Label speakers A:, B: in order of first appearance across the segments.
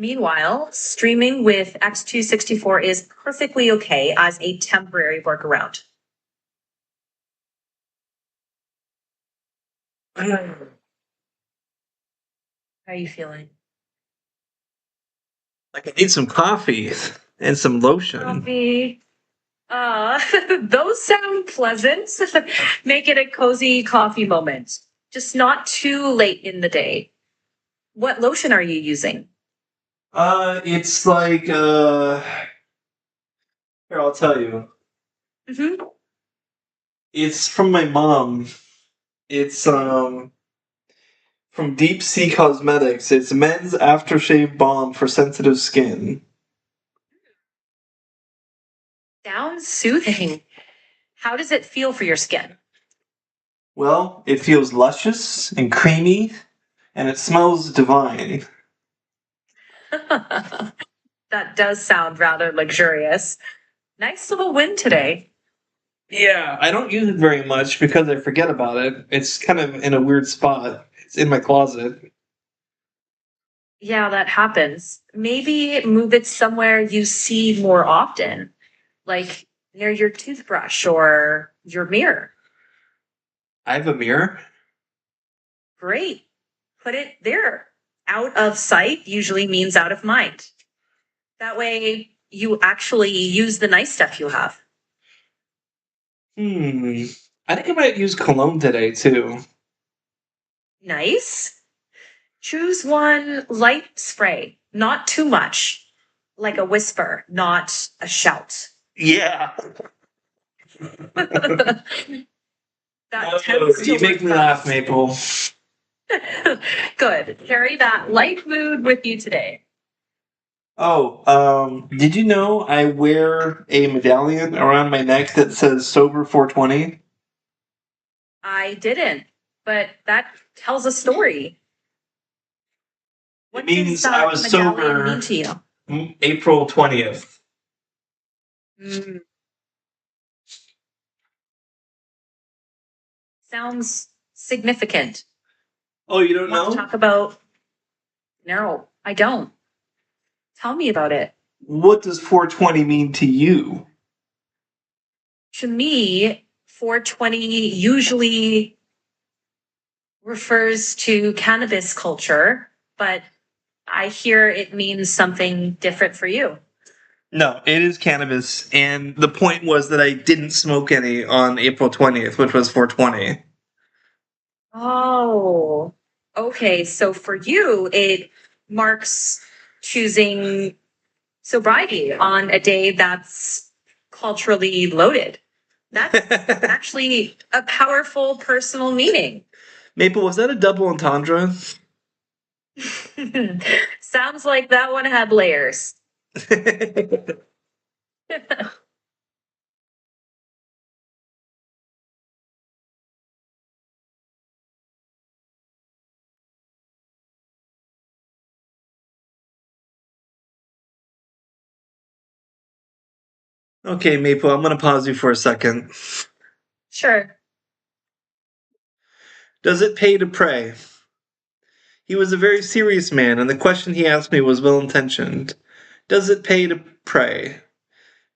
A: Meanwhile, streaming with X264 is perfectly okay as a temporary workaround. How are you feeling?
B: Like I need some coffee and some lotion.
A: Coffee. Those sound pleasant. Make it a cozy coffee moment. Just not too late in the day. What lotion are you using?
B: It's like here I'll tell you.
A: Hmm.
B: It's from my mom. It's from Deep Sea Cosmetics. It's men's aftershave balm for sensitive skin.
A: Sounds soothing. How does it feel for your skin?
B: Well, it feels luscious and creamy, and it smells divine.
A: That does sound rather luxurious. Nice little win today.
B: Yeah, I don't use it very much because I forget about it. It's kind of in a weird spot. It's in my closet.
A: Yeah, that happens. Maybe move it somewhere you see more often, like near your toothbrush or your mirror.
B: I have a mirror.
A: Great. Put it there. Out of sight usually means out of mind. That way you actually use the nice stuff you have.
B: Hmm. I think I might use cologne today too.
A: Nice. Choose one light spray, not too much, like a whisper, not a shout.
B: Yeah.
A: That
B: Oh,
A: tends to
B: you make
A: work
B: me laugh,
A: best.
B: Maple.
A: Good. Carry that light mood with you today.
B: Oh, did you know I wear a medallion around my neck that says sober 420?
A: I didn't, but that tells a story.
B: It
A: What does
B: means I
A: that
B: was
A: medallion mean
B: sober
A: to you?
B: April 20th.
A: Mm, sounds significant.
B: Oh, you don't
A: Want to
B: know?
A: talk about? No, I don't. Tell me about it.
B: What does 420 mean to you?
A: To me, 420 usually refers to cannabis culture, but I hear it means something different for you.
B: No, it is cannabis, and the point was that I didn't smoke any on April 20th, which was 420.
A: Oh, okay. So for you, it marks choosing sobriety on a day that's culturally loaded. That's actually a powerful personal meaning.
B: Maple, was that a double entendre?
A: Sounds like that one had layers.
B: Okay, Maple, I'm going to pause you for a second.
A: Sure.
B: Does it pay to pray? He was a very serious man, and the question he asked me was well intentioned. Does it pay to pray?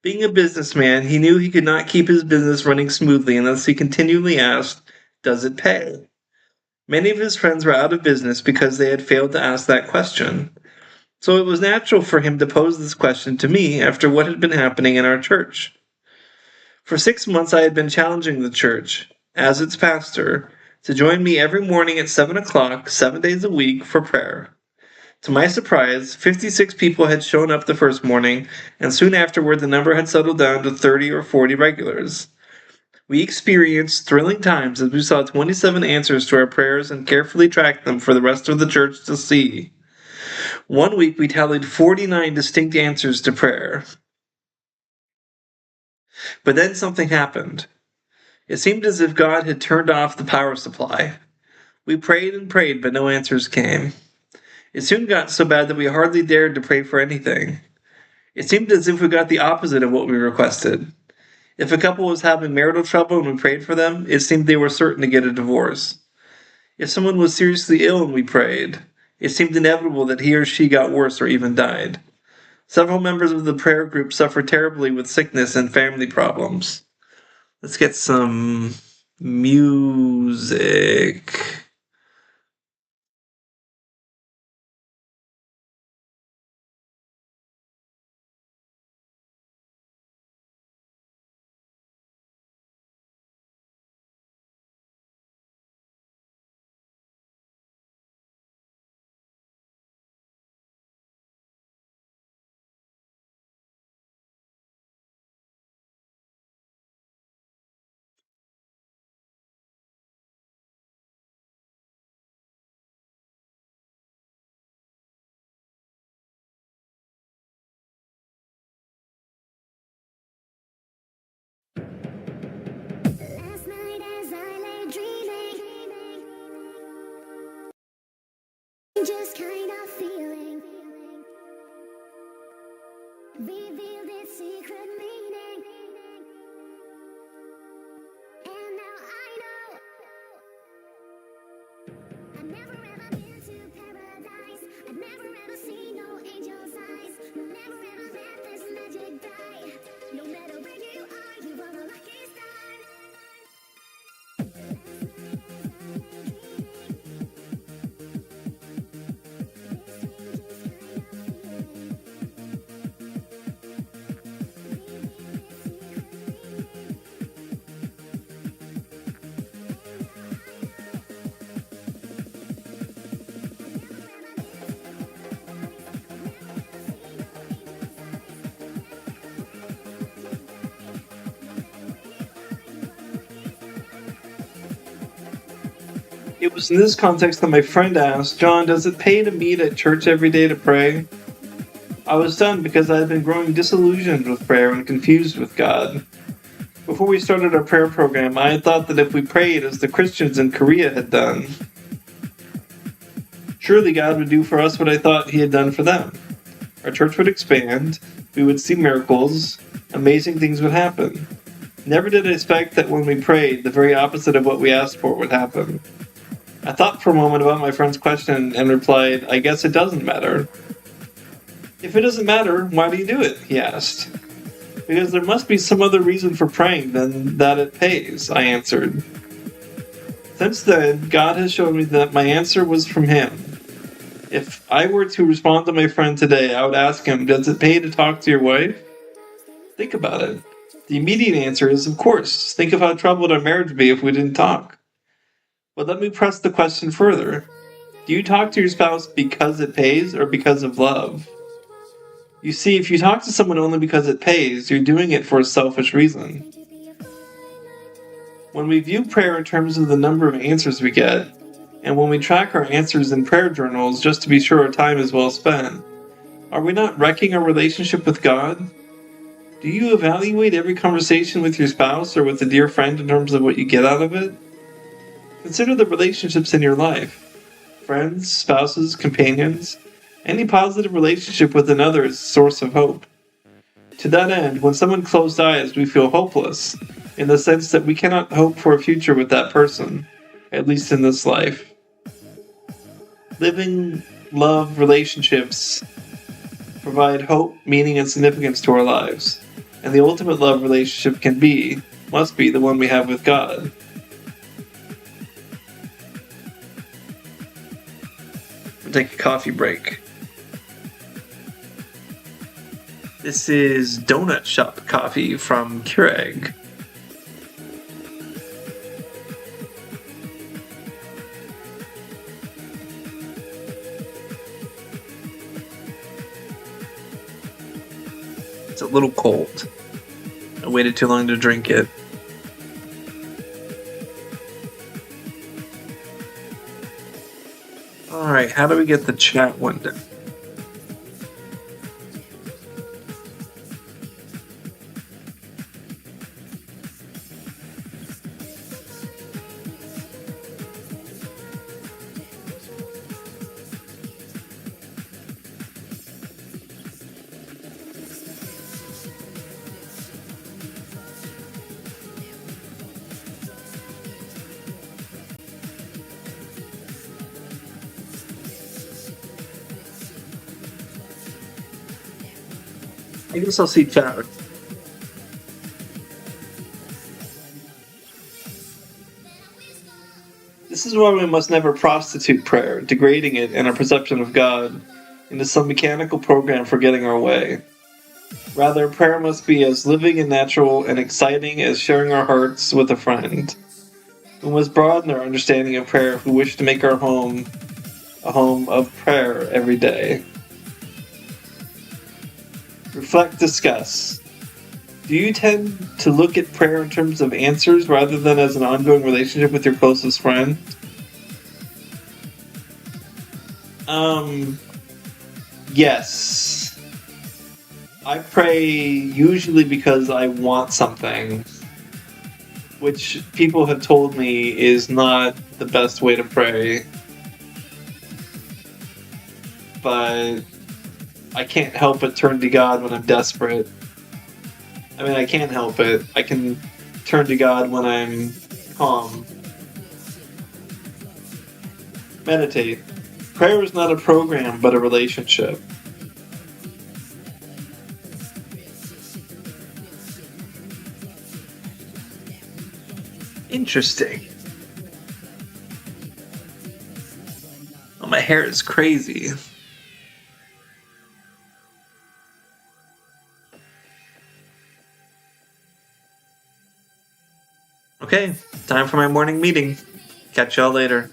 B: Being a businessman, he knew he could not keep his business running smoothly unless he continually asked, does it pay? Many of his friends were out of business because they had failed to ask that question. So it was natural for him to pose this question to me after what had been happening in our church. For 6 months, I had been challenging the church, as its pastor, to join me every morning at 7 o'clock, 7 days a week, for prayer. To my surprise, 56 people had shown up the first morning, and soon afterward the number had settled down to 30 or 40 regulars. We experienced thrilling times as we saw 27 answers to our prayers and carefully tracked them for the rest of the church to see. One week we tallied 49 distinct answers to prayer. But then something happened. It seemed as if God had turned off the power supply. We prayed and prayed, but no answers came. It soon got so bad that we hardly dared to pray for anything. It seemed as if we got the opposite of what we requested. If a couple was having marital trouble and we prayed for them, it seemed they were certain to get a divorce. If someone was seriously ill and we prayed, It seemed inevitable that he or she got worse or even died. Several members of the prayer group suffered terribly with sickness and family problems. Let's get some music.
C: Last night as I lay dreaming, just kind of feeling revealed its secret meaning, and now I know I've never ever been to paradise. I've never ever seen no angel's eyes. Never ever let this magic die. No matter where you are a lucky star.
B: It was in this context that my friend asked, John, does it pay to meet at church every day to pray? I was stunned because I had been growing disillusioned with prayer and confused with God. Before we started our prayer program, I had thought that if we prayed as the Christians in Korea had done, surely God would do for us what I thought He had done for them. Our church would expand, we would see miracles, amazing things would happen. Never did I expect that when we prayed, the very opposite of what we asked for would happen. I thought for a moment about my friend's question and replied, I guess it doesn't matter. If it doesn't matter, why do you do it? He asked. Because there must be some other reason for praying than that it pays, I answered. Since then, God has shown me that my answer was from Him. If I were to respond to my friend today, I would ask him, does it pay to talk to your wife? Think about it. The immediate answer is, of course. Think of how troubled our marriage would be if we didn't talk. But let me press the question further. Do you talk to your spouse because it pays or because of love? You see, if you talk to someone only because it pays, you're doing it for a selfish reason. When we view prayer in terms of the number of answers we get, and when we track our answers in prayer journals just to be sure our time is well spent, are we not wrecking our relationship with God? Do you evaluate every conversation with your spouse or with a dear friend in terms of what you get out of it? Consider the relationships in your life. Friends, spouses, companions. Any positive relationship with another is a source of hope. To that end, when someone closed eyes, we feel hopeless, in the sense that we cannot hope for a future with that person, at least in this life. Living, love, relationships provide hope, meaning, and significance to our lives. And the ultimate love relationship must be the one we have with God. We'll take a coffee break. This is Donut Shop coffee from Keurig. It's a little cold. I waited too long to drink it. Alright, how do we get the chat window? I guess I'll see chat. This is why we must never prostitute prayer, degrading it and our perception of God into some mechanical program for getting our way. Rather, prayer must be as living and natural and exciting as sharing our hearts with a friend. We must broaden our understanding of prayer if we wish to make our home a home of prayer every day. Reflect, discuss. Do you tend to look at prayer in terms of answers rather than as an ongoing relationship with your closest friend? Yes. I pray usually because I want something, which people have told me is not the best way to pray. But I can't help but turn to God when I'm desperate. I mean, I can't help it. I can turn to God when I'm calm. Meditate. Prayer is not a program, but a relationship. Interesting. Oh, my hair is crazy. Okay, time for my morning meeting. Catch y'all later.